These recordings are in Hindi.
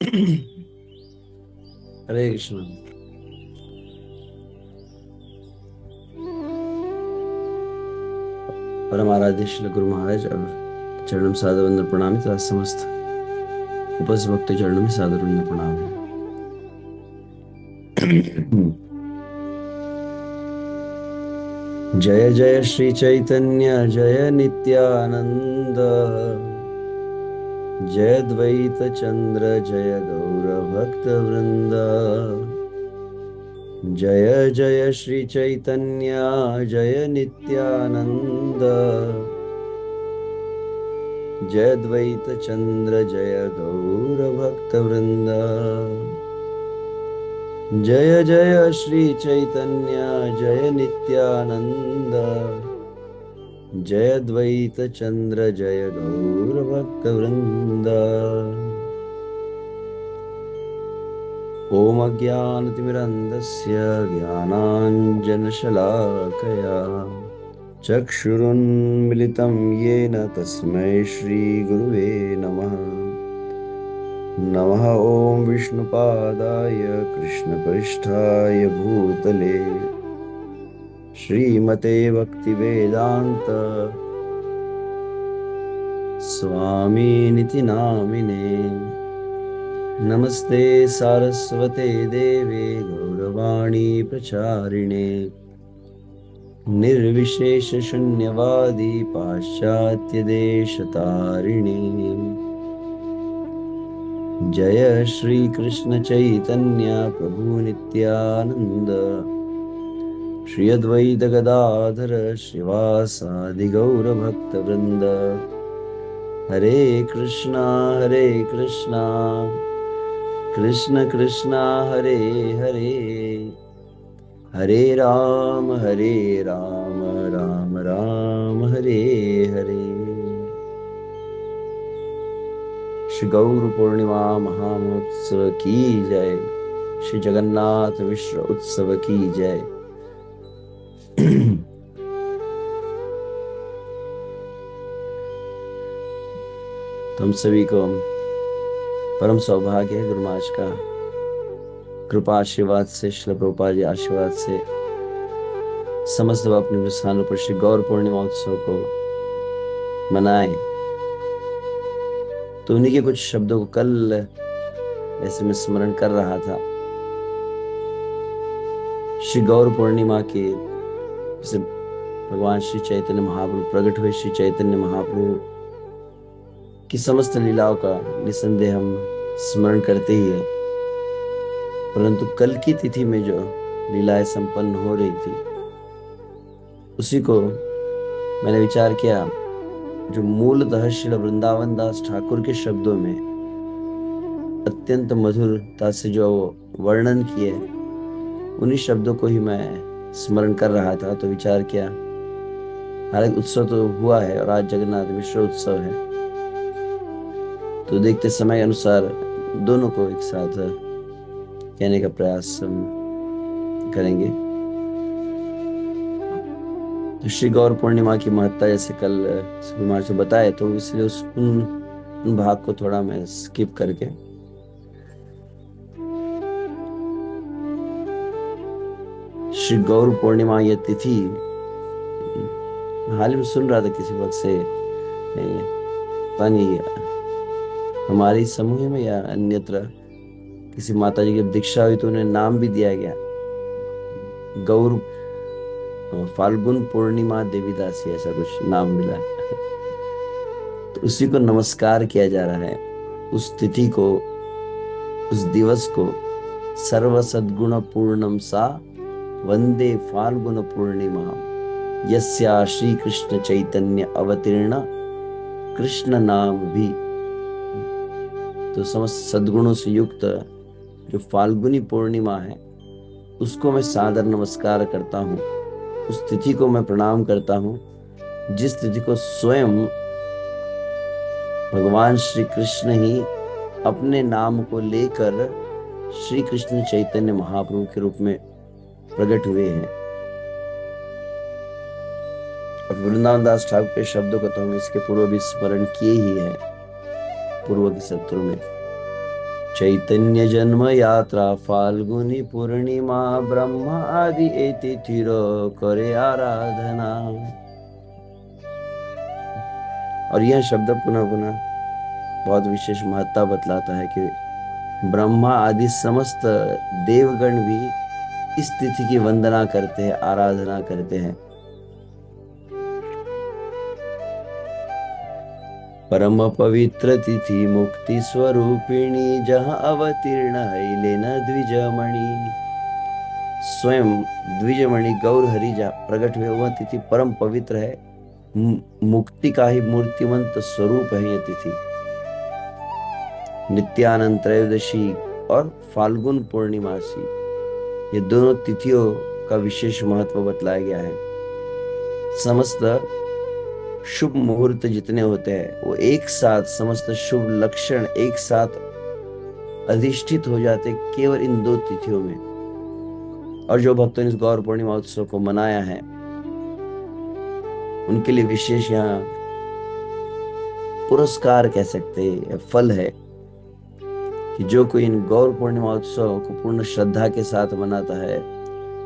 हरे कृष्ण। परम आराध्य श्री गुरु महाराज और चरण में सादर वंदन प्रणाम तथा समस्त उपस्थित भक्त चरणों में सादर वंदन प्रणाम है। जय जय श्री चैतन्य जय नित्यानंद, जय द्वैत चंद्र जय गौर भक्त वृंद। जय जय श्री चैतन्य जय नित्यानंद, जय द्वैत चंद्र जय गौर भक्त वृंद। जय जय श्री चैतन्य जय नित्यानंद, जय द्वैत चंद्र जय गौर भक्त वृंद। ओम अज्ञानतिमिरन्धस्य ज्ञानाञ्जनशलाकया चक्षुरुन्मिलितं येन तस्मै श्रीगुरुवे नमः। नमः ओम विष्णुपादाय कृष्णपृष्ठाय भूतले श्रीमते भक्तिवेदांत स्वामिनिति नामिने। नमस्ते सारस्वते देवे गौरवाणी प्रचारिणे, निर्विशेष शून्यवादी पाश्चात्य देशतारिणे। जय श्री कृष्ण चैतन्य प्रभु नित्यानंद, श्री अद्वैत गदाधर श्रीवासादि गौर भक्त वृंद। हरे कृष्णा कृष्ण कृष्णा हरे हरे, हरे राम राम राम हरे हरे। श्री गौर पूर्णिमा महामहोत्सव की जय, श्री जगन्नाथ विश्व उत्सव की जय। तुम सभी को परम सौभाग्य है गुरु महाराज का कृपा आशीर्वाद से, श्रील प्रभुपाद जी आशीर्वाद से समस्त अपने स्थानों पर श्री गौर पूर्णिमा उत्सव को मनाएं। तो उन्हीं के कुछ शब्दों को कल ऐसे में स्मरण कर रहा था। श्री गौर पूर्णिमा के जैसे भगवान श्री चैतन्य महाप्रभु प्रकट हुए, श्री चैतन्य महाप्रभु की समस्त लीलाओं का निसंदेह हम स्मरण करते ही है, परंतु कल की तिथि में जो लीलाएं संपन्न हो रही थी उसी को मैंने विचार किया। जो मूलतः श्री वृंदावन दास ठाकुर के शब्दों में अत्यंत मधुरता से जो वर्णन किए, उन्हीं शब्दों को ही मैं स्मरण कर रहा था। तो विचार किया, हालांकि उत्सव तो हुआ है और आज जगन्नाथ मिश्र उत्सव है, तो देखते समय अनुसार दोनों को एक साथ कहने का प्रयास हम करेंगे। तो श्री गौर पूर्णिमा की महत्ता जैसे कल कुमार से बताए, तो इसलिए उन भाग को थोड़ा मैं स्किप करके श्री गौर पूर्णिमा ये तिथि हाल ही में सुन रहा था किसी वक्त से, पता नहीं हमारी समूह में या अन्यत्र किसी माता जी की दीक्षा हुई तो उन्हें नाम भी दिया गया, गौर फाल्गुन पूर्णिमा देवीदासी, ऐसा कुछ नाम मिला। तो उसी को नमस्कार किया जा रहा है, उस तिथि को, उस दिवस को। सर्व सद्गुण पूर्णम सा वंदे फाल्गुन पूर्णिमा, यस्या श्री कृष्ण चैतन्य अवतीर्ण कृष्ण नाम भी। तो समस्त सद्गुणों से युक्त जो फाल्गुनी पूर्णिमा है उसको मैं सादर नमस्कार करता हूँ, उस तिथि को मैं प्रणाम करता हूँ, जिस तिथि को स्वयं भगवान श्री कृष्ण ही अपने नाम को लेकर श्री कृष्ण चैतन्य महाप्रभु के रूप में प्रकट हुए हैं। और वृंदावन दास ठाकुर के शब्दों को तो हम इसके पूर्व भी स्मरण किए ही है, पूर्व के सत्रों में। चैतन्य जन्म यात्रा फाल्गुनी पूर्णिमा ब्रह्मा आदि ए तिथिर करे आराधना। और यह शब्द पुनः पुनः बहुत विशेष महत्ता बतलाता है कि ब्रह्मा आदि समस्त देवगण भी इस तिथि की वंदना करते हैं, आराधना करते हैं। परम पवित्र तिथि मुक्ति स्वरूपिणी जहाँ अवतीर्ण है लेना द्विजमणि। स्वयं द्विजमणि गौर हरि जहाँ प्रकट हुए वह तिथि परम पवित्र है, मुक्ति का ही मूर्तिमंत स्वरूप है यह तिथि। नित्यानंद त्रयोदशी और फाल्गुन पूर्णिमासी, ये दोनों तिथियों का विशेष महत्व बतलाया गया है। समस्त शुभ मुहूर्त जितने होते हैं वो एक साथ, समस्त शुभ लक्षण एक साथ अधिष्ठित हो जाते केवल इन दो तिथियों में। और जो भक्तों ने इस गौर पूर्णिमा उत्सव को मनाया है उनके लिए विशेष यहाँ पुरस्कार कह सकते हैं, फल है कि जो कोई इन गौर पूर्णिमा उत्सव को पूर्ण श्रद्धा के साथ मनाता है,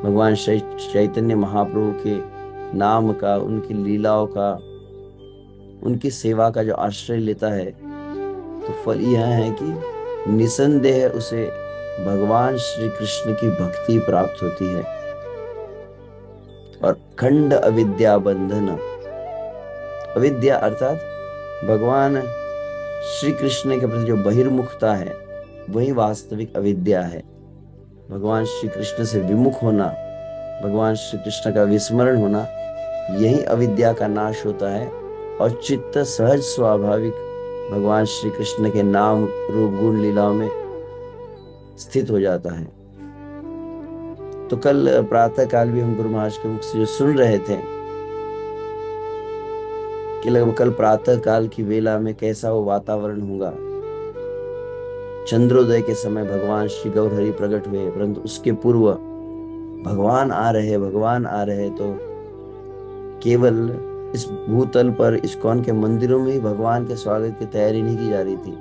भगवान चैतन्य महाप्रभु के नाम का, उनकी लीलाओं का, उनकी सेवा का जो आश्रय लेता है, तो फल यह है कि निसंदेह उसे भगवान श्री कृष्ण की भक्ति प्राप्त होती है। और खंड अविद्या बंधन, अविद्या अर्थात भगवान श्री कृष्ण के प्रति जो बहिर्मुखता है वही वास्तविक अविद्या है। भगवान श्री कृष्ण से विमुख होना, भगवान श्री कृष्ण का विस्मरण होना, यही अविद्या का नाश होता है और चित्त सहज स्वाभाविक भगवान श्री कृष्ण के नाम रूप गुण लीलाओं में स्थित हो जाता है। तो कल प्रातः काल भी हम गुरु महाराज के मुख से जो सुन रहे थे कि लगभग कल प्रातः काल की वेला में कैसा वो वातावरण होगा। चंद्रोदय के समय भगवान श्री गौर हरि प्रकट हुए, परंतु उसके पूर्व भगवान आ रहे तो केवल इस भूतल पर इस्कॉन के मंदिरों में ही भगवान के स्वागत की तैयारी नहीं की जा रही थी,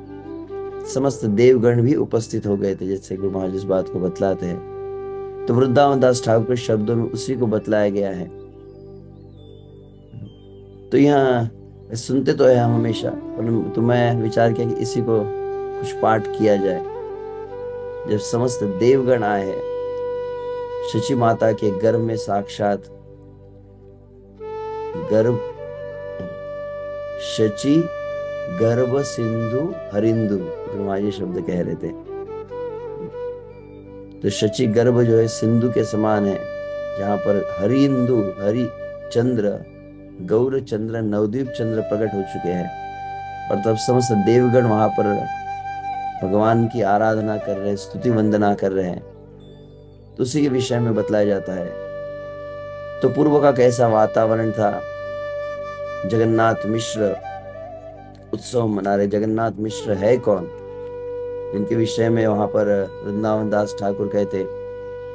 समस्त देवगण भी उपस्थित हो गए थे, जैसे गुरु महाराज इस बात को बतलाते हैं। तो वृंदावन दास ठाकुर के शब्दों में उसी को बतलाया गया है। तो यहाँ सुनते तो है हम हमेशा, तो मैं विचार किया कि इसी को कुछ पाठ किया जाए। जब समस्त देवगण आए हैं, शची माता के गर्भ में साक्षात गर्भ शची गर्भ सिंधु हरिंदु ब्रह्माजी शब्द कह रहे थे। तो शची गर्भ जो है सिंधु के समान है, जहां पर हरिंदु हरि चंद्र गौर चंद्र नवदीप चंद्र प्रकट हो चुके हैं। और तब समस्त देवगण वहां पर भगवान की आराधना कर रहे हैं, स्तुति वंदना कर रहे हैं। तो उसी के विषय में बतलाया जाता है। तो पूर्व का कैसा वातावरण था। जगन्नाथ मिश्र उत्सव मना रहे। जगन्नाथ मिश्र है कौन, इनके विषय में वहां पर वृंदावन दास ठाकुर कहते,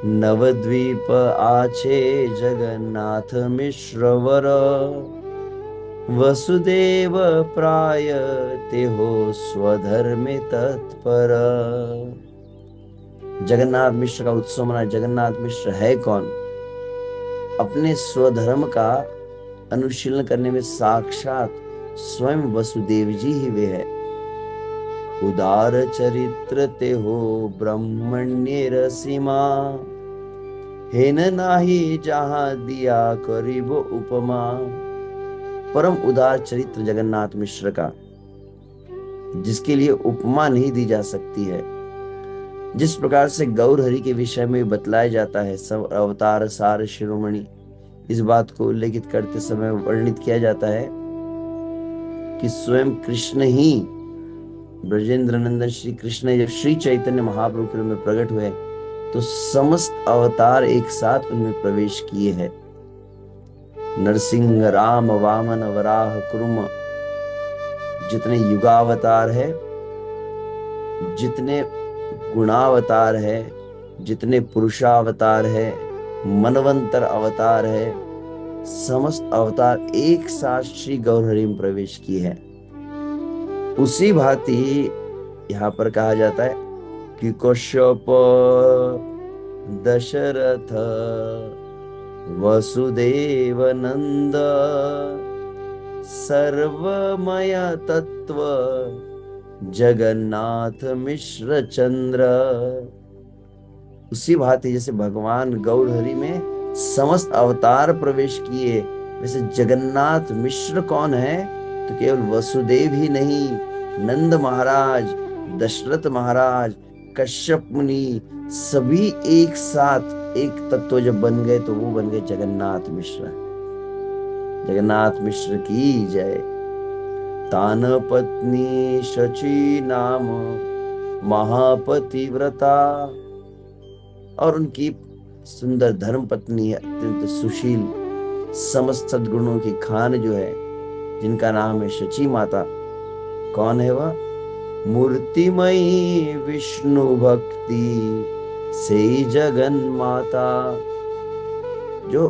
नवद्वीप आछे जगन्नाथ मिश्र वर, वसुदेव प्राय ते हो स्वधर्म तत्पर। जगन्नाथ मिश्र का उत्सव मना। जगन्नाथ मिश्र है कौन, अपने स्वधर्म का अनुशीलन करने में साक्षात स्वयं वसुदेव जी ही वे है। उदार चरित्र ते हो ब्रह्मण्य रसीमा, हेन नाही जहां दिया करीब उपमा। परम उदार चरित्र जगन्नाथ मिश्र का, जिसके लिए उपमा नहीं दी जा सकती है। जिस प्रकार से गौर हरि के विषय में बतलाया जाता है, सब अवतार सार शिरोमणि, इस बात को उल्लेखित करते समय वर्णित किया जाता है कि स्वयं कृष्ण ही, ब्रजेंद्र नंदन श्री कृष्ण जब श्री चैतन्य महाप्रभु के रूप में प्रकट हुए तो समस्त अवतार एक साथ उनमें प्रवेश किए हैं। नरसिंह राम वामन वराह कुर्म, जितने युगावतार है, जितने गुणावतार है, जितने पुरुषावतार है, मनवंतर अवतार है, समस्त अवतार एक साथ श्री गौरहरि में प्रवेश किए हैं। उसी भांति यहाँ पर कहा जाता है कि कश्यप दशरथ वसुदेव नंद सर्वमय तत्व जगन्नाथ मिश्र चंद्र। उसी भांति जैसे भगवान गौर हरि में समस्त अवतार प्रवेश किए, वैसे जगन्नाथ मिश्र कौन है? तो केवल वसुदेव ही नहीं, नंद महाराज, दशरथ महाराज, कश्यप मुनि, सभी एक साथ एक तत्व जब बन गए तो वो बन गए जगन्नाथ मिश्र। जगन्नाथ मिश्र की जय। तान पत्नी शची नाम महापतिव्रता, और उनकी सुंदर धर्म पत्नी है, अत्यंत सुशील, समस्त सद्गुणों की खान जो है, जिनका नाम है शची माता। कौन है वह? मूर्तिमयी विष्णु भक्ति से जगन माता, जो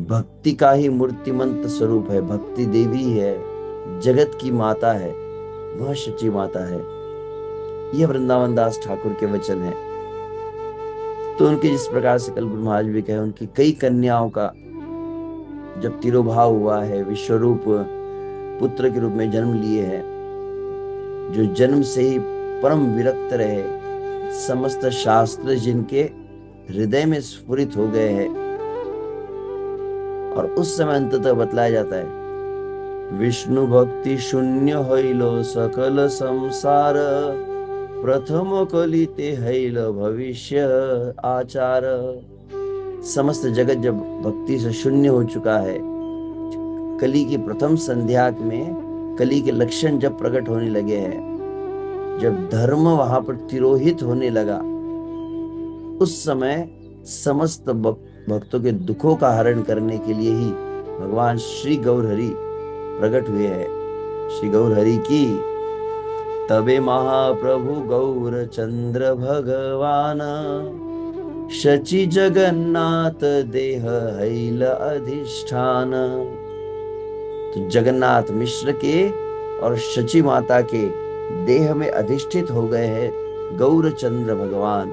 भक्ति का ही मूर्तिमंत स्वरूप है, भक्ति देवी है, जगत की माता है, वह शची माता है। यह वृंदावन दास ठाकुर के वचन है। तो उनके जिस प्रकार से कल गुरु महाराज भी कहे, उनकी कई कन्याओं का जब तिरोभाव हुआ है, विश्वरूप पुत्र के रूप में जन्म लिए हैं, जो जन्म से ही परम विरक्त रहे, समस्त शास्त्र जिनके हृदय में स्फुरित हो गए हैं। और उस समय अंततः बतलाया जाता है, विष्णु भक्ति शून्य हईलो सकल संसार, प्रथम कलिते हैल भविष्य आचार। समस्त जगत जब भक्ति से शून्य हो चुका है, कली की प्रथम संध्या में कली के लक्षण जब प्रकट होने लगे हैं, जब धर्म वहां पर तिरोहित होने लगा, उस समय समस्त भक्तों के दुखों का हरण करने के लिए ही भगवान श्री गौर हरि प्रकट हुए हैं। श्री गौर हरि की। तबे महाप्रभु गौर चंद्र भगवान, शची जगन्नाथ देह हैल अधिष्ठान। तो जगन्नाथ मिश्र के और शची माता के देह में अधिष्ठित हो गए हैं गौर चंद्र भगवान।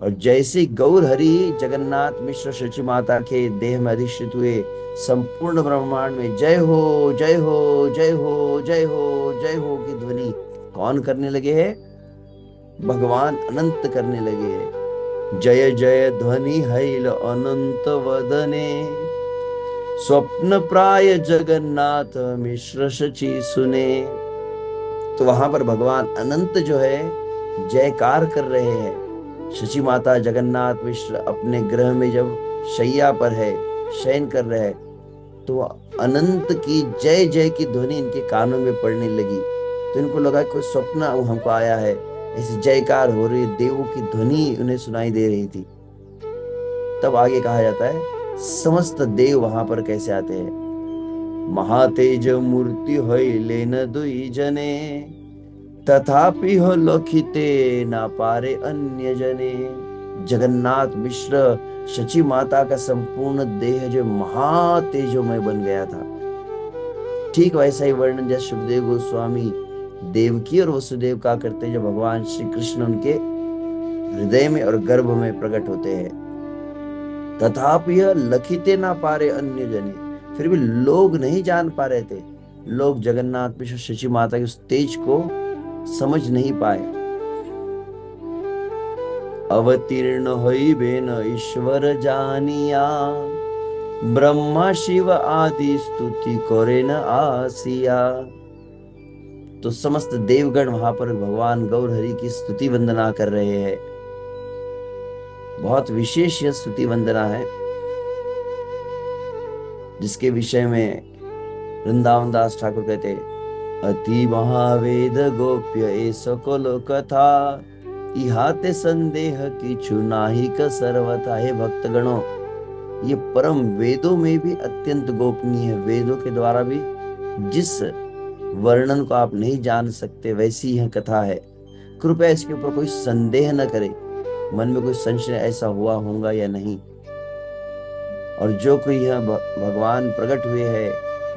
और जैसे गौर हरि जगन्नाथ मिश्र शची माता के देह में अधिष्ठित हुए, संपूर्ण ब्रह्मांड में जय हो जय हो जय हो जय हो जय हो की ध्वनि कौन करने लगे हैं? भगवान अनंत करने लगे हैं। जय जय ध्वनि हैल अनंत वदने, स्वप्न प्राय जगन्नाथ मिश्र शची सुने। तो वहां पर भगवान अनंत जो है जयकार कर रहे हैं। शची माता जगन्नाथ मिश्र अपने ग्रह में जब शैया पर है, शयन कर रहे हैं, तो अनंत की जय जय की ध्वनि इनके कानों में पड़ने लगी। तो इनको लगा कोई स्वप्न हमको आया है, ऐसी जयकार हो रही, देवों की ध्वनि उन्हें सुनाई दे रही थी। तब आगे कहा जाता है, समस्त देव वहां पर कैसे आते हैं? महातेज मूर्ति होइले न दुई जने, तथापि हो लखिते ना पारे अन्य जने। जगन्नाथ मिश्र शची माता का संपूर्ण देह जो महातेजोमय बन गया था। ठीक वैसा ही वर्णन जैसे सुखदेव गोस्वामी देवकी और वसुदेव का करते हैं, जब भगवान श्री कृष्ण उनके हृदय में और गर्भ में प्रकट होते हैं। तथापि यह लखिते ना पारे अन्य जने, फिर भी लोग नहीं जान पा रहे थे, लोग जगन्नाथ मिश्र शची माता के उस तेज को समझ नहीं पाए। अवतीर्ण होई बेन ईश्वर जानिया, ब्रह्मा शिव आदि स्तुति करे न आसिया। तो समस्त देवगण वहां पर भगवान गौर हरि की स्तुति वंदना कर रहे हैं। बहुत विशेष यह स्तुति वंदना है, जिसके विषय में वृंदावन दास ठाकुर कहते हैं, अति महावेद गोप्य ए सकल कथा, इहाते संदेह किछु नाही क सर्वथा। हे भक्तगणों, ये परम वेदों में भी अत्यंत गोपनीय है। वेदों के द्वारा भी जिस वर्णन को आप नहीं जान सकते, वैसी यह कथा है। कृपया इसके ऊपर कोई संदेह न करे, मन में कोई संशय ऐसा हुआ होगा या नहीं। और जो कोई यह भगवान प्रकट हुए हैं,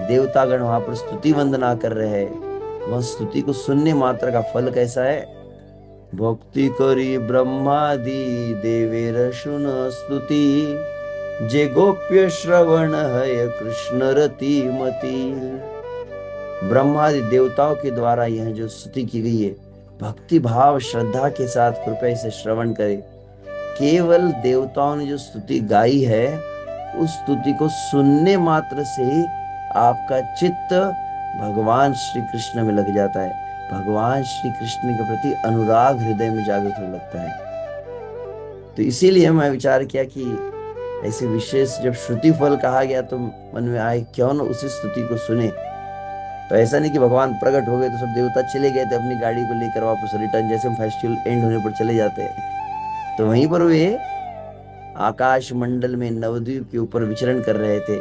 देवतागण वहां पर स्तुति वंदना कर रहे हैं, वह स्तुति को सुनने मात्र का फल कैसा है? भक्ति करी ब्रह्मादि देवेर शुन स्तुति, जे गोप्य श्रवण है कृष्ण रति मति। ब्रह्मादि देवताओं के द्वारा यह जो स्तुति की गई है, भक्ति भाव श्रद्धा के साथ कृपया इसे श्रवण करें। केवल देवताओं ने जो स्तुति गाई है, उस स्तुति को सुनने मात्र से ही आपका चित्त भगवान श्री कृष्ण में लग जाता है। भगवान श्री कृष्ण के प्रति अनुराग हृदय में जागृत होने लगता है। तो इसीलिए मैं विचार किया कि ऐसे विशेष जब श्रुति फल कहा गया तो मन में आए क्यों न उसी स्तुति को सुने। तो ऐसा नहीं कि भगवान प्रकट हो गए तो सब देवता चले गए थे अपनी गाड़ी को लेकर वापस रिटर्न, जैसे हम फेस्टिवल एंड होने पर चले जाते हैं। तो वहीं पर वे आकाश मंडल में नवद्वीप के ऊपर विचरण कर रहे थे।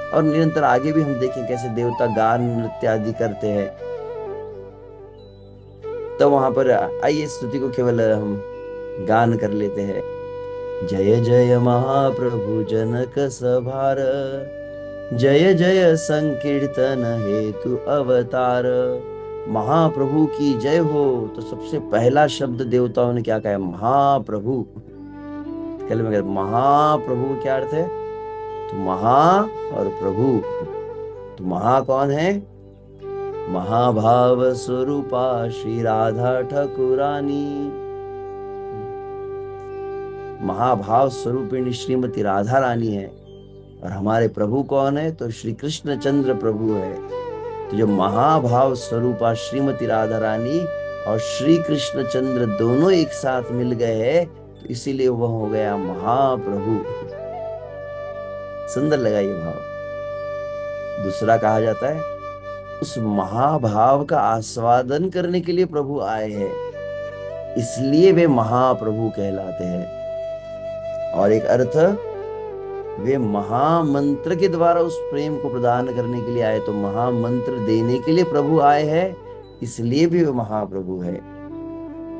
और निरंतर आगे भी हम देखें कैसे देवता गान नृत्य आदि करते हैं। तो वहां पर आइए स्तुति को केवल हम गान कर लेते हैं। जय जय महाप्रभु जनक सभार, जय जय संकीर्तन हेतु अवतार। महाप्रभु की जय हो। तो सबसे पहला शब्द देवताओं ने क्या कहा? महाप्रभु। कल में महाप्रभु क्या अर्थ है? तो महा और प्रभु। तो महा कौन है? महाभाव स्वरूपा श्री राधा ठाकुरानी। महाभाव स्वरूपिणी श्रीमती राधा रानी है। और हमारे प्रभु कौन है? तो श्री कृष्ण चंद्र प्रभु है। तो जो महाभाव स्वरूपा श्रीमती राधा रानी और श्री कृष्ण चंद्र दोनों एक साथ मिल गए हैं, तो इसीलिए वह हो गया महाप्रभु। सुंदर लगा ये भाव। दूसरा कहा जाता है उस महाभाव का आस्वादन करने के लिए प्रभु आए हैं, इसलिए वे महाप्रभु कहलाते हैं। और एक अर्थ, वे महामंत्र के द्वारा उस प्रेम को प्रदान करने के लिए आए। तो महामंत्र देने के लिए प्रभु आए हैं, इसलिए भी वे महाप्रभु है।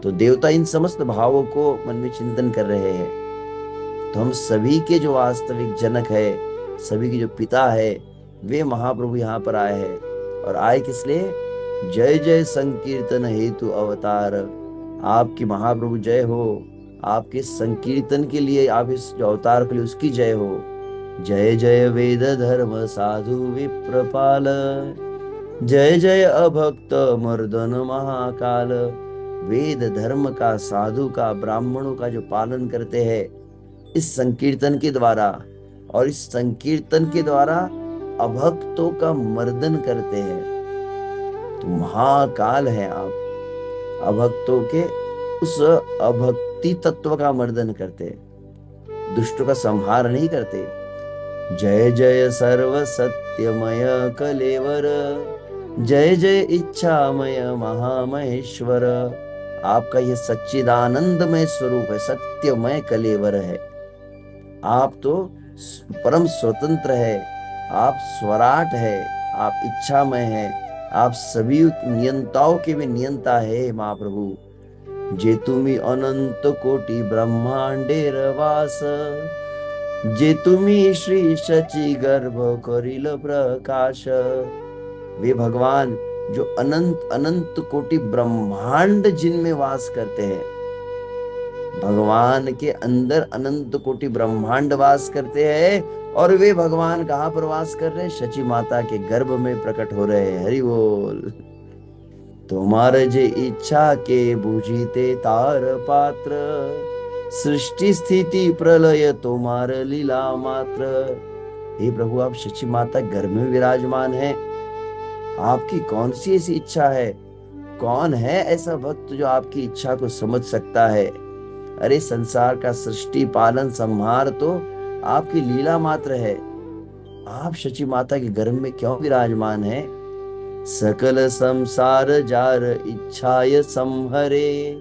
तो देवता इन समस्त भावों को मन में चिंतन कर रहे हैं। तो हम सभी के जो वास्तविक जनक है, सभी के जो पिता है, वे महाप्रभु यहाँ पर आए हैं। और आए किस लिए? जय जय संकीर्तन हेतु अवतार। आपकी महाप्रभु जय हो। आपके संकीर्तन के लिए, आप इस जो अवतार के लिए, उसकी जय हो। जय जय वेद धर्म साधु विप्रपाल, जय जय अभक्त मर्दन महाकाल। वेद धर्म का, साधु का, ब्राह्मणों का जो पालन करते हैं इस संकीर्तन के द्वारा, और इस संकीर्तन के द्वारा अभक्तों का मर्दन करते हैं। तो महाकाल है आप। अभक्तों के उस अभक्ति तत्व का मर्दन करते, दुष्टों का संहार नहीं करते। जय जय सर्व सत्यमय कलेवर, जय जय इच्छामय महामहेश्वर। आपका यह सच्चिदानंदमय स्वरूप है, सत्यमय कलेवर है। आप तो परम स्वतंत्र है, आप स्वराट है, आप इच्छामय है, आप सभी नियंताओं के भी नियंता है महाप्रभु। जे तुम्ही अनंत कोटि ब्रह्मांडेर वास, जे तुम्ही श्री शची गर्भ करिल प्रकाश। वे भगवान जो अनंत अनंत कोटि ब्रह्मांड जिनमें वास करते हैं, भगवान के अंदर अनंत कोटि ब्रह्मांड वास करते हैं। और वे भगवान कहाँ पर वास कर रहे हैं? शची माता के गर्भ में प्रकट हो रहे हैं। हरि बोल। तुम्हारे जे इच्छा के बूझीते तार पात्र, सृष्टि स्थिति प्रलय तुम्हार लीला मात्र। हे प्रभु, आप शची माता गर्भ में विराजमान हैं। आपकी कौन सी ऐसी इच्छा है? कौन है ऐसा भक्त जो आपकी इच्छा को समझ सकता है? अरे संसार का सृष्टि पालन संहार तो आपकी लीला मात्र है। आप शची माता के गर्भ में क्यों विराजमान है? सकल संसार जार इच्छाय संहरे,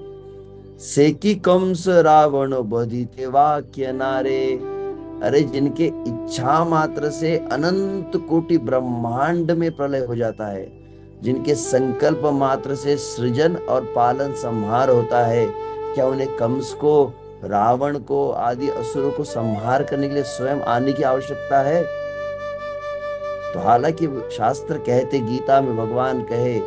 सेकी कंस रावण बधिते वाक्य नारे। अरे जिनके इच्छा मात्र से अनंत कोटि ब्रह्मांड में प्रलय हो जाता है, जिनके संकल्प मात्र से सृजन और पालन संहार होता है, क्या उन्हें कंस को, रावण को आदि असुरों को संहार करने के लिए स्वयं आने की आवश्यकता है? तो हालांकि शास्त्र कहते, गीता में भगवान कहे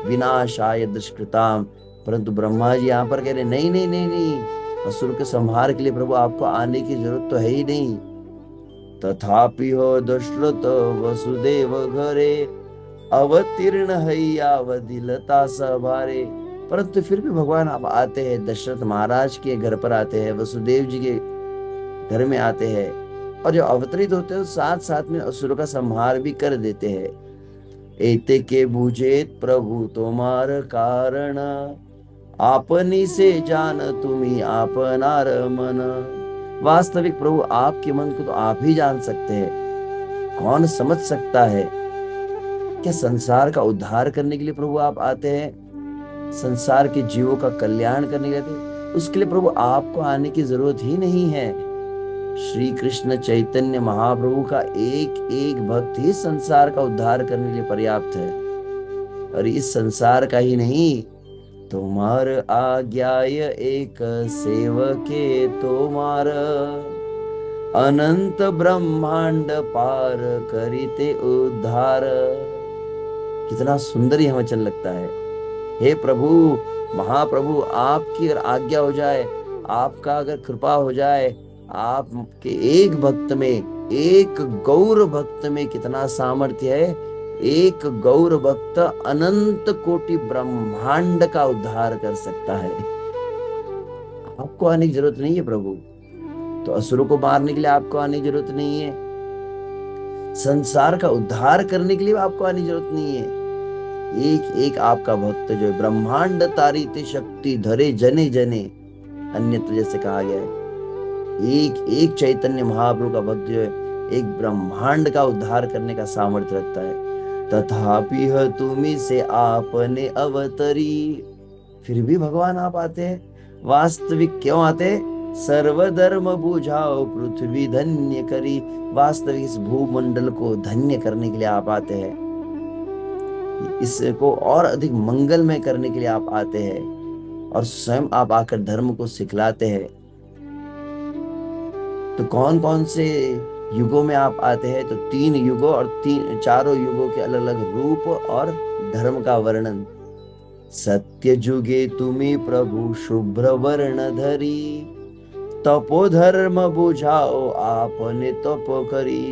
विनाशाय दुष्कृताम। परंतु ब्रह्मा जी यहाँ पर कह रहे नहीं नहीं नहीं नहीं, असुर के संहार के लिए प्रभु आपको आने की जरूरत तो है ही नहीं। तथापि हो दशरथ वसुदेव घरे, अवतीर्ण हैयावधिलता सभारे। परंतु फिर भी भगवान आप आते हैं, दशरथ महाराज के घर पर आते हैं, वसुदेव जी के घर में आते हैं, और जो अवतरित होते हैं साथ साथ में असुर का संहार भी कर देते हैं। एते के बुझेत प्रभु तुम्हार कारण, आपनी से जान तुम्ही आपनार मन। वास्तविक प्रभु आपके मन को तो आप ही जान सकते हैं, कौन समझ सकता है। क्या संसार का उद्धार करने के लिए प्रभु आप आते हैं, संसार के जीवों का कल्याण करने के लिए, उसके लिए प्रभु आपको आने की जरूरत ही नहीं है। श्री कृष्ण चैतन्य महाप्रभु का एक एक भक्त ही संसार का उद्धार करने के लिए पर्याप्त है। और इस संसार का ही नहीं, तुम्हार आज्ञाय एक सेवके तुम्हार, अनंत ब्रह्मांड पार करिते उद्धार। कितना सुंदर यह वचन लगता है। हे प्रभु, महाप्रभु, आपकी अगर आज्ञा हो जाए, आपका अगर कृपा हो जाए, आपके एक भक्त में, एक गौर भक्त में कितना सामर्थ्य है। एक गौर भक्त अनंत कोटि ब्रह्मांड का उद्धार कर सकता है। आपको आने की जरूरत नहीं है प्रभु, तो असुरों को मारने के लिए आपको आने की जरूरत नहीं है, संसार का उद्धार करने के लिए आपको आने की जरूरत नहीं है। एक एक आपका भक्त जो है, ब्रह्मांड तारिते शक्ति धरे जने जने, अन्यत्र जैसे कहा गया है, एक एक चैतन्य महाप्रभु का भक्त जो है, एक ब्रह्मांड का उद्धार करने का सामर्थ्य रखता है। तथापि तुम्ही से आपने अवतरी। फिर भी भगवान आप आते हैं, वास्तविक क्यों आते? सर्वधर्म बुझाओ पृथ्वी धन्य करी। वास्तविक इस भूमंडल को धन्य करने के लिए आप आते हैं, इसको और अधिक मंगलमय करने के लिए आप आते हैं, और स्वयं आप आकर धर्म को सिखलाते हैं। तो कौन कौन से युगों में आप आते हैं? तो 3 युगों और चारों युगों के अलग अलग रूप और धर्म का वर्णन। सत्य जुगे तुम्ही प्रभु शुभ्र वर्ण धरी, तपो धर्म बुझाओ आपने तप करी।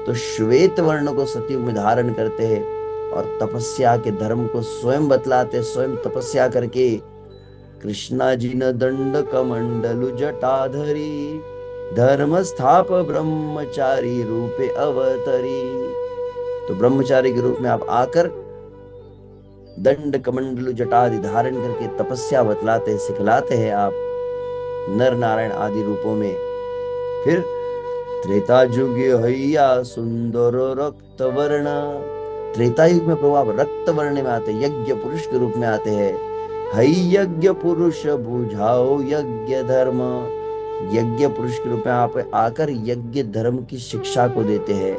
तो श्वेत वर्ण को सतयुग में धारण करते हैं और तपस्या के धर्म को स्वयं बतलाते, स्वयं तपस्या करके। कृष्णा जी न दंड कमंडलु जटाधरी, धर्म स्थाप ब्रह्मचारी रूपे अवतरी। तो ब्रह्मचारी के रूप में आप आकर दंड कमंडलु जटादि धारण करके तपस्या बतलाते, सिखलाते हैं आप नर नारायण आदि रूपों में। फिर त्रेता युग हैया सुंदर रक्त वर्ण। त्रेता युग में प्रभु आप रक्त वर्ण में आते, यज्ञ पुरुष के रूप में आते हैं। है यज्ञ पुरुष बुझाओ यज्ञ धर्म। यज्ञ पुरुष के रूप में आप आकर यज्ञ धर्म की शिक्षा को देते हैं।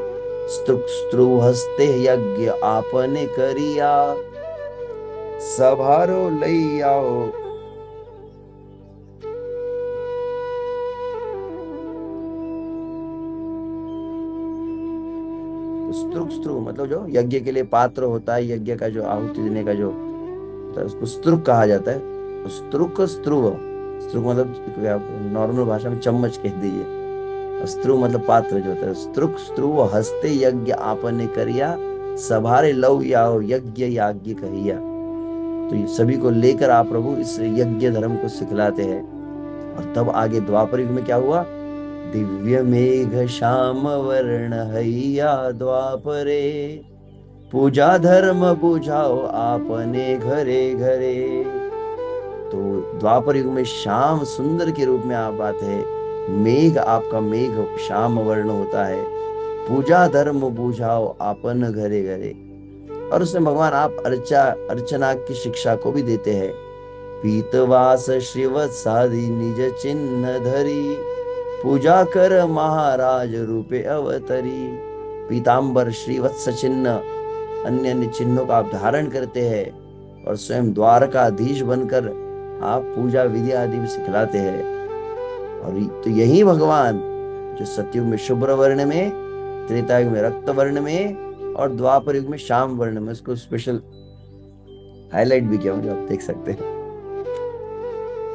स्त्रु हस्ते यज्ञ आपने करिया, सभारो लई आओ। स्त्रु मतलब जो यज्ञ के लिए पात्र होता है, यज्ञ का जो आहुति देने का जो, तो उसको स्त्रुक कहा जाता है। स्त्रुक स्त्रुव, स्त्रुक मतलब नॉर्मल भाषा में चम्मच कह दीजिए, स्त्रु मतलब पात्र जो होता है। स्त्रुक स्त्रुव हस्ते यज्ञ आपने करिया, सभारे लव याओ यज्ञ याज्ञ कहिया। तो ये सभी को लेकर आप प्रभु इस यज्ञ धर्म को सिखलाते हैं। और तब आगे द्वापर युग में क्या हुआ? दिव्य मेघ श्याम वर्ण हैया द्वापरे, पूजा धर्म बुझाओ आपने घरे घरे। तो द्वापर युग में श्याम सुंदर के रूप में आप आते हैं। मेघ आपका मेघ श्याम वर्ण होता है। पूजा धर्म बुझाओ आपन घरे घरे। और उसमें भगवान आप अर्चना की शिक्षा को भी देते हैं। पीतवास श्रीवत्सादि निज चिन्ह धरी, पूजा कर महाराज रूपे अवतरी। पीतांबर श्रीवत्स चिन्ह अन्य अन्य चिन्हों का आप धारण करते हैं और स्वयं द्वारकाधीश बनकर आप पूजा विधि आदि भी सिखलाते हैं। और तो यही भगवान जो सतयुग में शुभ्र वर्ण में, त्रेता युग में रक्त वर्ण में और द्वापर युग में श्याम वर्ण में, उसको स्पेशल हाईलाइट भी किया हूँ, जो आप देख सकते हैं।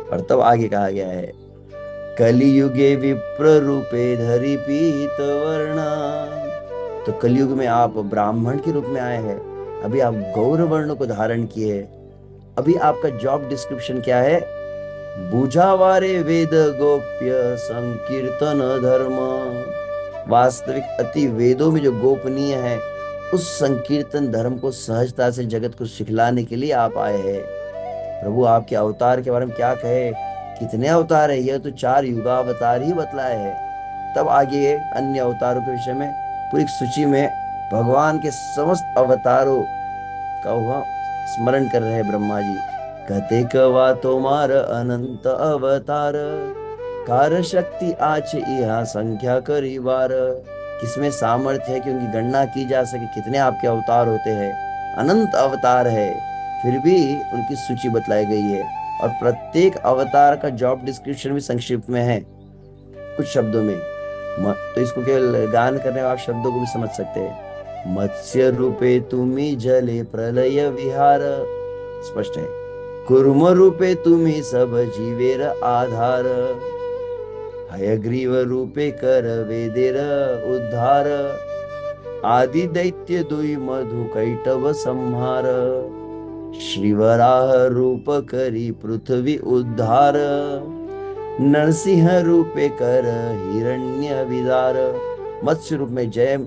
और तब आगे कहा गया है, कलियुगे विप्र रूपे धरि पीत वर्णा। तो कलयुग में आप ब्राह्मण के रूप में आए हैं, अभी आप गौर वर्ण को धारण किए हैं। अभी आपका जॉब डिस्क्रिप्शन क्या है? बुझावारे वेद गोप्य संकीर्तन धर्म। वास्तविक अति वेदों में जो गोपनीय है, उस संकीर्तन धर्म को सहजता से जगत को सिखलाने के लिए आप आए हैं। प्रभु आपके अवतार के बारे में क्या कहे, कितने अवतार है, यह तो 4 युगावतार ही बतलाए हैं। तब आगे अन्य अवतारों के विषय में पूरी सूची में भगवान के समस्त अवतारों का वह स्मरण कर रहे हैं ब्रह्मा जी। कहते कवा तोमार अनंत अवतार, कार शक्ति आच यहाँ संख्या करी बार। किसमें सामर्थ्य है कि उनकी गणना की जा सके, कितने आपके अवतार होते हैं, अनंत अवतार है, फिर भी उनकी सूची बतलाई गई है। और प्रत्येक अवतार का जॉब डिस्क्रिप्शन भी संक्षिप्त में है, कुछ शब्दों में। तो इसको केवल गान करने वाले आप शब्दों को भी समझ सकते हैं। मत्स्य रूपे तुम्ही जले प्रलय विहार, स्पष्ट है। कुर्म रूपे तुम्ही सब जीवेर आधार, हयग्रीव रूपे कर वेदेर उद्धार। आदि दैत्य दुई मधु कैटव संहार, श्रीवराह रूप करी पृथ्वी उद्धार। नरसिंह रूपे कर हिरण्य विदार। मत्स्य रूप में जय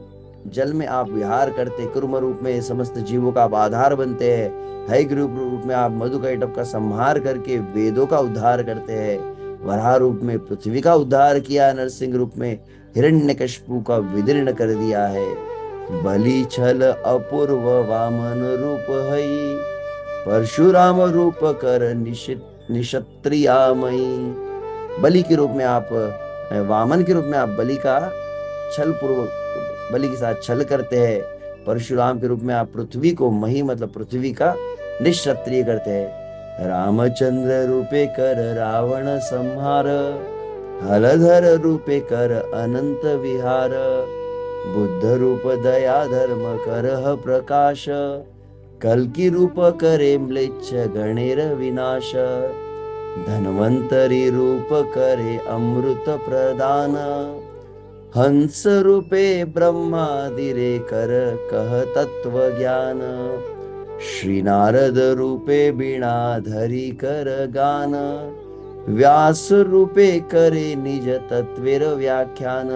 जल में आप विहार करते, कुर्म रूप में समस्त जीवों का आप आधार बनते हैं, हयग्रीव रूप में आप मधुकैटभ का संहार करके वेदों का उद्धार करते हैं, वराह रूप में पृथ्वी का उद्धार किया, नरसिंह रूप में हिरण्यकशिपु का विदीर्ण कर दिया है। बलि छल अपूर्व वामन रूप हई, परशुराम रूप कर निक्षत्रियामयी। बलि के रूप में आप, वामन के रूप में आप बलि का छल पूर्वक, बलि के साथ छल करते हैं। परशुराम के रूप में आप पृथ्वी को मही मतलब पृथ्वी का निक्षत्रिय करते हैं। रामचंद्र रूपे कर रावण संहार, हलधर रूपे कर अनंत विहार। बुद्ध रूप दया धर्म करह प्रकाश, कल्कि रूप करे म्लेच्छ गणेर विनाश। धन्वंतरी रूप करे अमृत प्रदान, हंस रूपे ब्रह्मादिरे कर कह तत्व ज्ञान। श्री नारद रूपे बीणा धरी कर गान, व्यास रूपे करे निज तत्वेर व्याख्यान।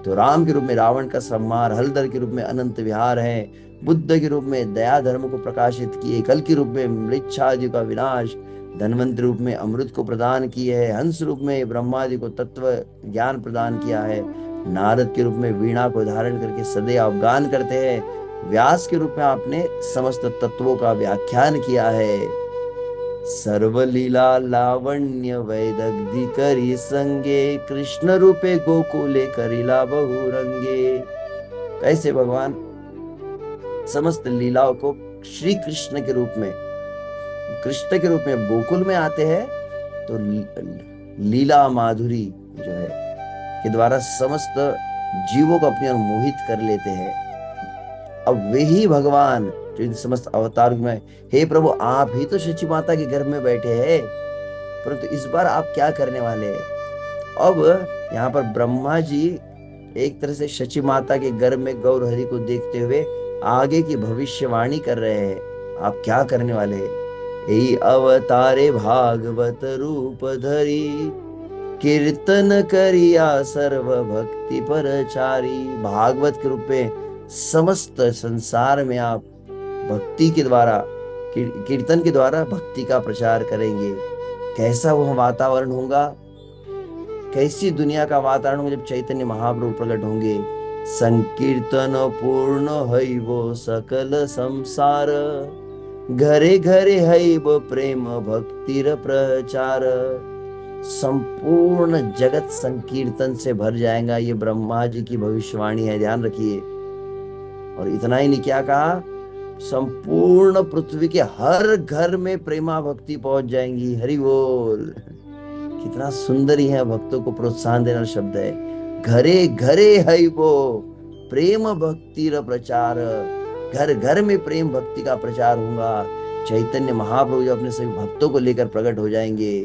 तो राम के रूप में रावण का संहार, हलधर के रूप में अनंत विहार है, बुद्ध के रूप में दया धर्म को प्रकाशित किए, कल के रूप में मृच्छादि का विनाश, धनवंत रूप में अमृत को प्रदान किए है, हंस रूप में ब्रह्मादि को तत्व ज्ञान प्रदान किया है, नारद के रूप में वीणा को धारण करके सदैव आप गान करते हैं, व्यास के रूप में आपने समस्त तत्वों का व्याख्यान किया है। सर्वलीला लावण्य वैदग्धि करी संगे, कृष्ण रूपे गोकुले करिला बहुरंगे। कैसे भगवान समस्त लीलाओं को श्री कृष्ण के रूप में, कृष्ण के रूप में गोकुल में आते हैं, तो लीला माधुरी जो है के द्वारा समस्त जीवों को अपने मोहित कर लेते हैं। अब वही भगवान जो इन समस्त अवतार में, हे प्रभु आप ही तो शची माता के गर्भ में बैठे हैं, परंतु इस बार आप क्या करने वाले हैं? अब यहाँ पर ब्रह्मा जी एक तरह से शची माता के गर्भ में गौर हरि को देखते हुए आगे की भविष्यवाणी कर रहे हैं, आप क्या करने वाले हैं? यही अवतारे भागवत रूप धरी, कीर्तन करिया सर्व भक्ति परचारी। भागवत के रूप में समस्त संसार में आप भक्ति के द्वारा, कीर्तन के द्वारा भक्ति का प्रचार करेंगे। कैसा वह वातावरण होगा, कैसी दुनिया का वातावरण होगा जब चैतन्य महाप्रभु प्रकट होंगे। संकीर्तन पूर्ण है वो सकल संसार, घरे घरे है वो प्रेम भक्तिर प्रचार। संपूर्ण जगत संकीर्तन से भर जाएगा, ये ब्रह्मा जी की भविष्यवाणी है, ध्यान रखिए। और इतना ही नहीं, क्या कहा, संपूर्ण पृथ्वी के हर घर में प्रेमा भक्ति पहुंच जाएंगी। हरि बोल। कितना सुंदर ही है, भक्तों को प्रोत्साहन देना शब्द है। घरे घरे है वो प्रेम भक्ति र प्रचार, घर घर में प्रेम भक्ति का प्रचार होगा। चैतन्य महाप्रभु जो अपने सभी भक्तों को लेकर प्रकट हो जाएंगे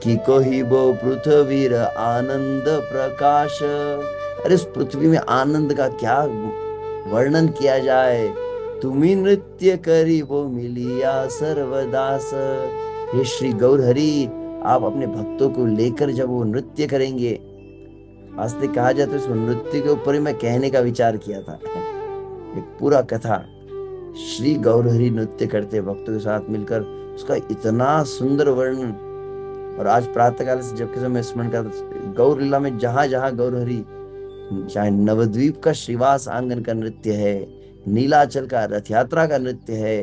कि कहिबो पृथ्वीर आनंद प्रकाश। अरे उस पृथ्वी में आनंद का क्या वर्णन किया जाए। तुम्ही नृत्य करिबो मिलिया सर्वदास। हे श्री गौर हरि, आप अपने भक्तों को लेकर जब वो नृत्य करेंगे, वास्तविक कहा जाए तो इस नृत्य के ऊपर ही मैं कहने का विचार किया था। एक पूरा कथा श्री गौर हरि नृत्य करते भक्तों के साथ मिलकर, उसका इतना सुंदर वर्णन। और आज प्रातः काल से जबकि समय स्मरण करता, गौर लीला में जहां जहां गौर हरि, चाहे नवद्वीप का श्रीवास आंगन का नृत्य है, नीलाचल का रथ यात्रा का नृत्य है,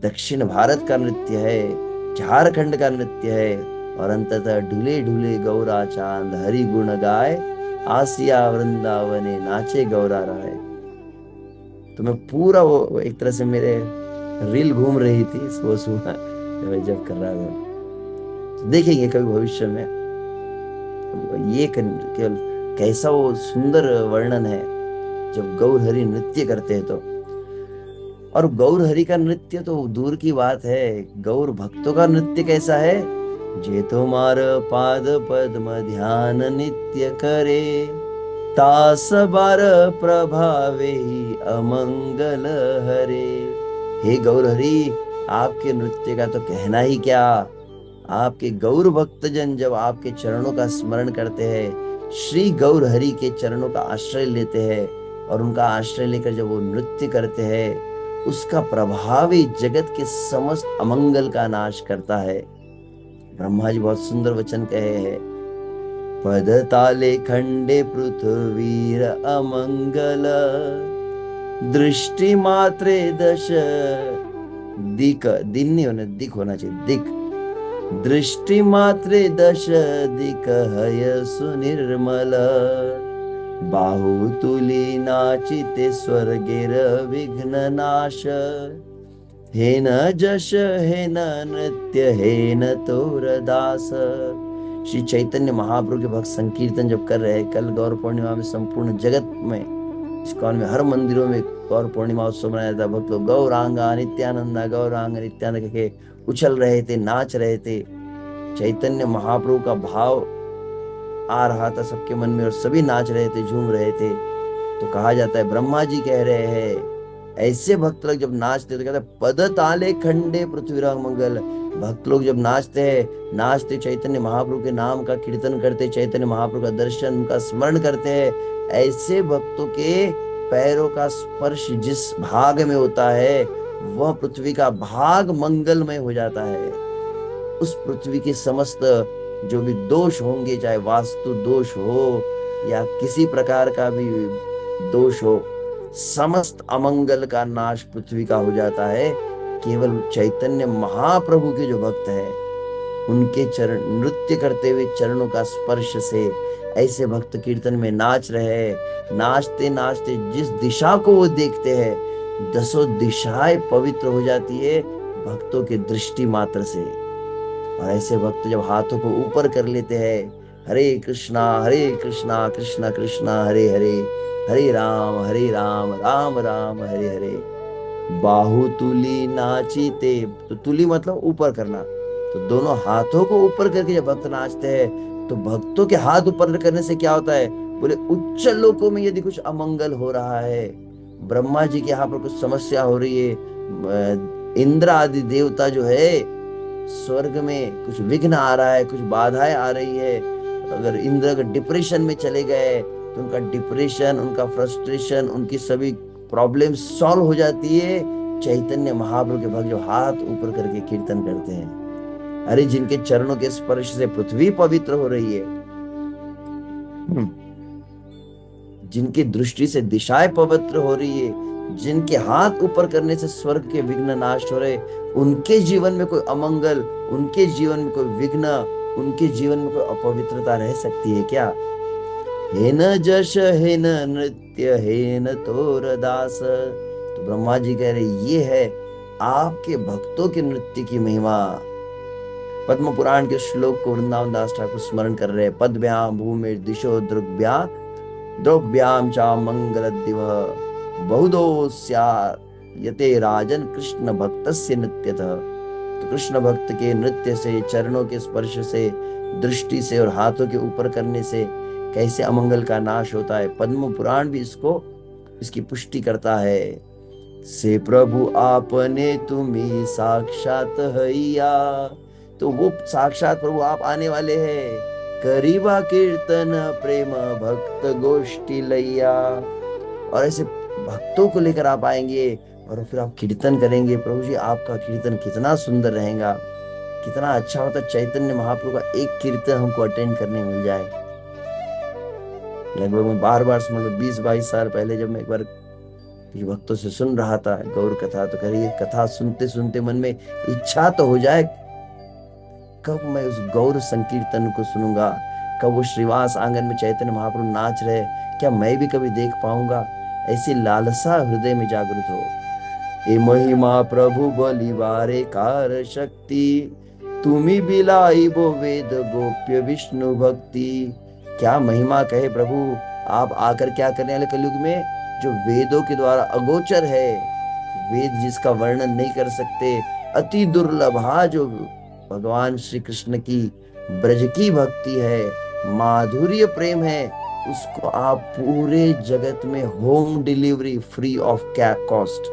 दक्षिण भारत का नृत्य है, झारखंड का नृत्य है, और अंततः ढूले ढूले गौरा चांद हरि गुण गाय, आसिया वृंदावने नाचे गौरा राय। तो मैं पूरा वो एक तरह से मेरे रील घूम रही थी सुबह सुबह जब कर रहा था। तो देखेंगे कभी भविष्य में ये केवल कैसा वो सुंदर वर्णन है जब गौर हरि नृत्य करते हैं तो। और गौर हरि का नृत्य तो दूर की बात है, गौर भक्तों का नृत्य कैसा है। जे तुम्हार पाद पद्म ध्यान नित्य करे, तास बार प्रभावे ही अमंगल हरे। हे गौर हरि, आपके नृत्य का तो कहना ही क्या। आपके गौर भक्तजन जब आपके चरणों का स्मरण करते हैं, श्री गौर हरि के चरणों का आश्रय लेते हैं, और उनका आश्रय लेकर जब वो नृत्य करते हैं, उसका प्रभाव ही जगत के समस्त अमंगल का नाश करता है। ब्रह्मा जी बहुत सुंदर वचन कहे हैं, पद ताले खंडे पृथ्वीर अमंगल, दृष्टि मात्रे दश दिक, दिन नहीं होना, दिक होना चाहिए, दिक। दृष्टि मात्रे दश दिक हय सुनिर्मल, बाहु तुली नाचिते स्वर्गेर विघ्न नाश, हे न जश हे न नृत्य हे न तोर दास। श्री चैतन्य महाप्रभु के भक्त संकीर्तन जब कर रहे हैं, कल गौर पूर्णिमा में संपूर्ण जगत में, इस्कॉन में हर मंदिरों में गौर पूर्णिमा उत्सव मनाया था। भक्त लोग गौरांगा नित्यानंदा गौरांगा नित्यानंद के उछल रहे थे, नाच रहे थे। चैतन्य महाप्रभु का भाव आ रहा था सबके मन में, और सभी नाच रहे थे, झूम रहे थे। तो कहा जाता है, ब्रह्मा जी कह रहे हैं, ऐसे भक्त लोग जब नाचते तो कहते हैं, पद ताले खंडे पृथ्वीराज मंगल। भक्त लोग जब नाचते हैं, नाचते चैतन्य महाप्रभु के नाम का कीर्तन करते, चैतन्य महाप्रभु का दर्शन, उनका स्मरण करते हैं। ऐसे भक्तों के पैरों का स्पर्श जिस भाग में होता है, वह पृथ्वी का भाग मंगलमय हो जाता है। उस पृथ्वी के समस्त जो भी दोष होंगे, चाहे वास्तु दोष हो या किसी प्रकार का भी दोष हो, समस्त अमंगल का नाश पृथ्वी का हो जाता है। केवल चैतन्य महाप्रभु के जो भक्त हैं, उनके चरण नृत्य करते हुए चरणों का स्पर्श से, ऐसे भक्त कीर्तन में नाच रहे, नाचते नाचते जिस दिशा को वो देखते हैं, दसों दिशाएं पवित्र हो जाती है भक्तों के दृष्टि मात्र से। और ऐसे भक्त जब हाथों को ऊपर कर लेते हैं, हरे कृष्णा कृष्णा कृष्णा हरे हरे, हरे राम राम राम हरे हरे, बाहु तुली नाचीते। तो तुली मतलब ऊपर करना, तो दोनों हाथों को ऊपर करके जब भक्त नाचते हैं, तो भक्तों के हाथ ऊपर करने से क्या होता है, बोले उच्च लोकों में यदि कुछ अमंगल हो रहा है, ब्रह्मा जी के यहाँ पर कुछ समस्या हो रही है, इंद्र आदि देवता जो है स्वर्ग में कुछ विघ्न आ रहा है, कुछ बाधाएं आ रही है, अगर इंद्र अगर डिप्रेशन में चले गए तो उनका डिप्रेशन, उनका फ्रस्ट्रेशन, उनकी सभी प्रॉब्लम सॉल्व हो जाती है चैतन्य महाप्रभु के भक्त जो हाथ ऊपर करके कीर्तन करते हैं। अरे जिनके चरणों के स्पर्श से पृथ्वी पवित्र हो रही है, जिनकी दृष्टि से दिशाएं पवित्र हो रही है, जिनके हाथ ऊपर करने से स्वर्ग के विघ्न नाश हो रहे, उनके जीवन में कोई अमंगल, उनके जीवन में कोई विघ्न, उनके जीवन में कोई अपवित्रता रह सकती है क्या। हे न जश हे न नृत्य हे न तोर दास। तो ब्रह्मा जी कह रहे ये है आपके भक्तों के नृत्य की महिमा। पद्म पुराण के श्लोक को वृंदावन दास ठाकुर स्मरण कर रहे हैं, पद्भ्याम भूमि दिशो द्रव्याम चा मंगल दिव बहुदो यते राजन कृष्ण भक्तस्य नित्यतः। तो कृष्ण भक्त के नृत्य से, चरणों के स्पर्श से, दृष्टि से और हाथों के ऊपर करने से कैसे अमंगल का नाश होता है, पद्म पुराण भी इसकी पुष्टि करता है। से प्रभु आपने तुम्ही साक्षात हैया। तो वो साक्षात प्रभु आप आने वाले हैं। करीबा कीर्तन प्रेम भक्त गोष्ठी लैया। और ऐसे भक्तों को लेकर आप आएंगे और फिर आप कीर्तन करेंगे। प्रभु जी आपका कीर्तन कितना सुंदर रहेगा, कितना अच्छा होता। चैतन्य महाप्रभु का एक कीर्तन हमको अटेंड करने मिल जाए। लगभग मैं बार बार समझ लो 20-22 साल पहले जब मैं एक बार किसी भक्तों से सुन रहा था गौर कथा, तो कह रही है कथा सुनते सुनते मन में इच्छा तो हो जाए कब मैं उस गौर संकीर्तन को सुनूंगा, कब वो श्रीवास आंगन में चैतन्य महाप्रभु नाच रहे, क्या मैं भी कभी देख पाऊंगा। ऐसी लालसा हृदय में जागृत हो। ए महिमा प्रभु बलिवारे कार शक्ति, तुम्ही बिलाई बो वेद गोप्य विष्णु भक्ति। क्या महिमा कहे प्रभु, आप आकर क्या करने वाले कलयुग में, जो वेदों के द्वारा अगोचर है, वेद जिसका वर्णन नहीं कर सकते, अति दुर्लभा जो भगवान श्री कृष्ण की ब्रज की भक्ति है, माधुर्य प्रेम है, उसको आप पूरे जगत में home delivery free of cost,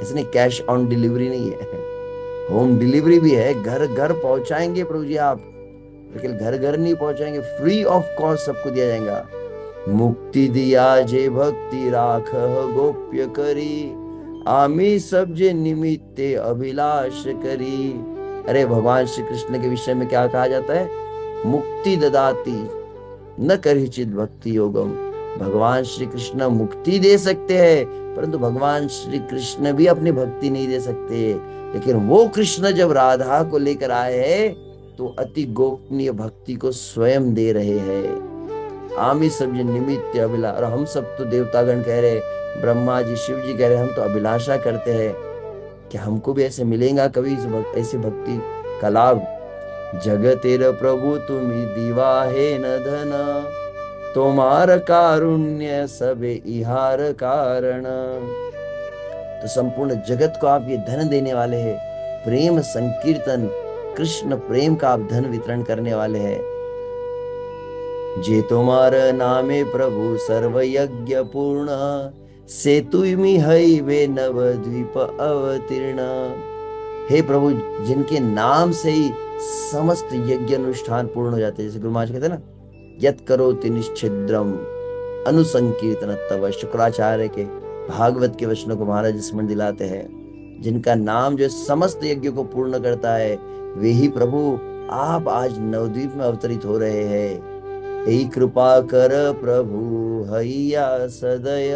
इसने कैश ऑन डिलीवरी नहीं है, होम डिलीवरी भी है, घर घर पहुंचाएंगे प्रभु जी आप। लेकिन घर घर नहीं पहुंचाएंगे, फ्री ऑफ कॉस्ट सबको दिया जाएगा। मुक्ति दिया जे भक्ति राख गोप्य करी, आमी सब जे निमित्ते अभिलाष करी। अरे भगवान श्री कृष्ण के विषय में क्या कहा जाता है, मुक्ति ददाती न करिचित भक्ति योगम। भगवान श्री कृष्ण मुक्ति दे सकते हैं, परंतु भगवान श्री कृष्ण भी अपनी भक्ति नहीं दे सकते। लेकिन वो कृष्ण जब राधा को लेकर आए हैं तो अति गोपनीय भक्ति को स्वयं दे रहे हैं। आमी सब ये निमित्त अभिलाष, और हम सब तो देवतागण कह रहे, ब्रह्मा जी शिव जी कह रहे, हम तो अभिलाषा करते हैं कि हमको भी ऐसे मिलेगा कभी ऐसी भक्ति का लाभ। जगतेर प्रभु तुम्ही दीवा है न धन, तुम्हार कारुण्य सबे इहार कारण। तो संपूर्ण जगत को आप ये धन देने वाले हैं, प्रेम संकीर्तन कृष्ण प्रेम का आप धन वितरण करने वाले हैं। जे तुम्हार नामे प्रभु सर्व यज्ञ पूर्ण, से तुमी हईवे नवद्वीप अवतीर्ण। हे प्रभु, जिनके नाम से ही समस्त यज्ञ अनुष्ठान पूर्ण हो जाते हैं, जैसे गुरु महाराज कहते हैं ना, यत् करोति निश्छिद्रम अनुसंकीर्तन तव। शुक्राचार्य के भागवत के वचनों को महाराज स्मरण दिलाते हैं। जिनका नाम जो समस्त यज्ञ को पूर्ण करता है, वे ही प्रभु आप आज नवद्वीप में अवतरित हो रहे हैं। यही कृपा कर प्रभु हैया सदय,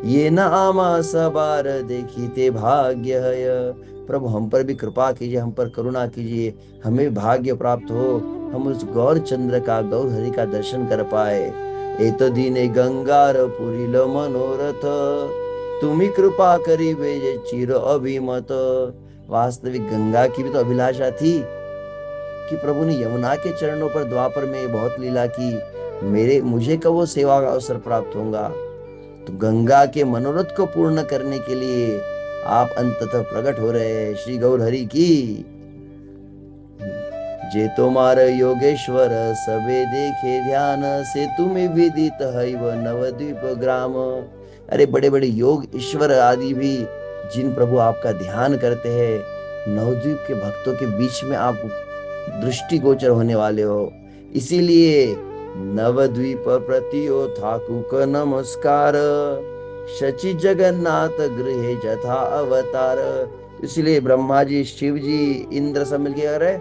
ये नामा सबार देखीते भाग्य है। प्रभु हम पर भी कृपा कीजिए, हम पर करुणा कीजिए, हमें भाग्य प्राप्त हो, हम उस गौर चंद्र का, गौर हरि का दर्शन कर पाए। एत दीने गंगार पुरील मनोरथ, तुम्ही कृपा करीबे जे चिर अभिमत। वास्तविक गंगा की भी तो अभिलाषा थी कि प्रभु ने यमुना के चरणों पर द्वापर में बहुत लीला की, मुझे कब वो सेवा का अवसर प्राप्त होगा। तो गंगा के मनोरथ को पूर्ण करने के लिए आप अंततः प्रकट हो रहे हैं। श्री गौर हरि की। जे तुम्हार योगेश्वर सबे देखे ध्यान, से तुम्हें विदित हैव नवद्वीप ग्राम। अरे बड़े बड़े योग ईश्वर आदि भी जिन प्रभु आपका ध्यान करते हैं, नवद्वीप के भक्तों के बीच में आप दृष्टि गोचर होने वाले हो। इसीलिए नवद्वीप प्रतियो ठाकुक नमस्कार, शचि जगन्नाथ गृहे जथा अवतार। इसलिए ब्रह्मा जी, शिव जी, इंद्र सब मिलकर कर रहे,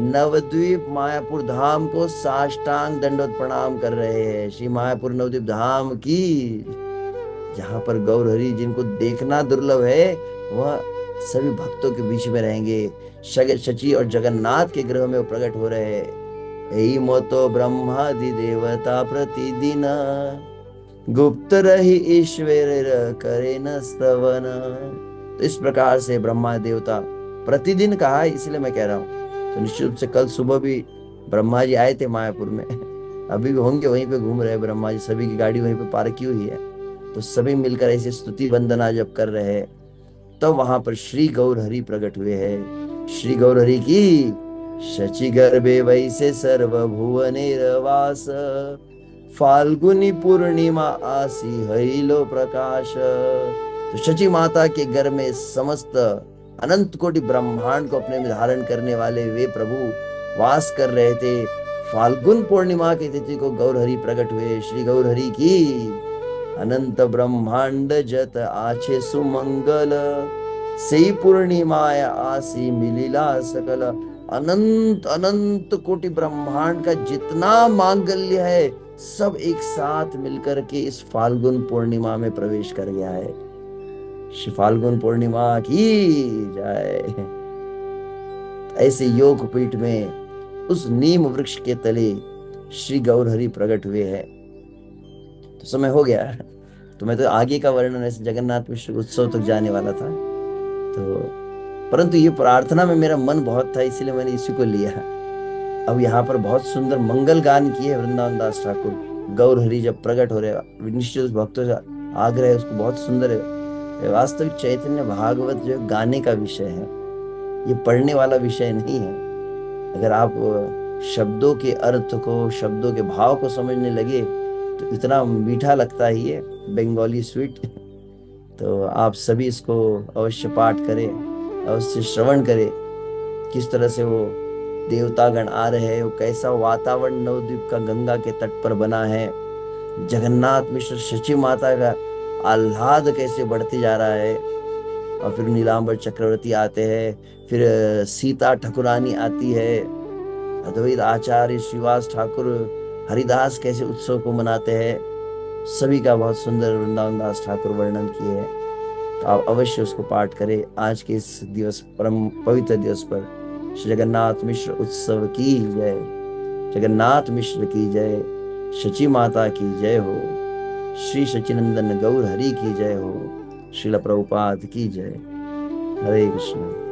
नवद्वीप मायापुर धाम को साष्टांग दंडवत प्रणाम कर रहे हैं। श्री मायापुर नवद्वीप धाम की, जहां पर गौर हरि जिनको देखना दुर्लभ है, वह सभी भक्तों के बीच में रहेंगे। शचि और जगन्नाथ के गृह में वो प्रकट हो रहे हैं। यही मोतो ब्रह्मादि देवता प्रतिदिन, गुप्त रही ईश्वर करे न स्तवन। तो इस प्रकार से ब्रह्मा देवता प्रतिदिन कहा है, इसलिए मैं कह रहा हूँ। तो निश्चित रूप से कल सुबह भी ब्रह्मा जी आए थे मायापुर में, अभी भी होंगे वहीं पे घूम रहे ब्रह्मा जी, सभी की गाड़ी वहीं पे पार्क की हुई है। तो सभी मिलकर ऐसे स्तुति वंदना जब कर रहे हैं, तो वहां पर श्री गौर हरि प्रकट हुए हैं। श्री गौर हरि की शचि गर्भे वैसे सर्वभुवनेरवास, फाल्गुनी पूर्णिमा आसी हईलो प्रकाश। तो शची माता के गर्भ में समस्त अनंत कोटि ब्रह्मांड को अपने में धारण करने वाले वे प्रभु वास कर रहे थे। फाल्गुन पूर्णिमा की तिथि को गौर हरि प्रकट हुए। श्री गौर हरि की अनंत ब्रह्मांड जत आछे सुमंगल, से पूर्णिमाया आसी मिलिला सकल। अनंत अनंत कोटि ब्रह्मांड का जितना मांगल्य है सब एक साथ मिलकर के इस फाल्गुन पूर्णिमा में प्रवेश कर गया है। श्री फाल्गुन पूर्णिमा की जय। ऐसे योग पीठ में उस नीम वृक्ष के तले श्री गौर हरि प्रकट हुए हैं। तो समय हो गया, तो मैं तो आगे का वर्णन ऐसे जगन्नाथ मिश्र उत्सव तक जाने वाला था, तो परंतु ये प्रार्थना में मेरा मन बहुत था, इसीलिए मैंने इसी को लिया। अब यहाँ पर बहुत सुंदर मंगल गान किए वृंदावन दास ठाकुर। गौर हरि जब प्रकट हो रहे, निश्चित उस भक्तों से आग्रह है, उसको बहुत सुंदर है। वास्तविक चैतन्य भागवत जो है गाने का विषय है, ये पढ़ने वाला विषय नहीं है। अगर आप शब्दों के अर्थ को, शब्दों के भाव को समझने लगे तो इतना मीठा लगता है ये बंगाली स्वीट। तो आप सभी इसको अवश्य पाठ करें, अवश्य श्रवण करें, किस तरह से वो देवतागण आ रहे हैं, वो कैसा वातावरण नवद्वीप का गंगा के तट पर बना है। जगन्नाथ मिश्र शची माता का आह्लाद कैसे बढ़ते जा रहा है। और फिर नीलांबर चक्रवर्ती आते हैं, फिर सीता ठकुरानी आती है, अद्वैत आचार्य श्रीवास ठाकुर हरिदास कैसे उत्सव को मनाते हैं, सभी का बहुत सुंदर वृंदावन दास ठाकुर वर्णन किए हैं। तो आप अवश्य उसको पाठ करें आज के इस दिवस, परम पवित्र दिवस पर। श्री जगन्नाथ मिश्र उत्सव की जय, जगन्नाथ मिश्र की जय, शची माता की जय हो, श्री सचिनंदन गौर हरि की जय हो, श्रील प्रभुपाद की जय। हरे कृष्ण।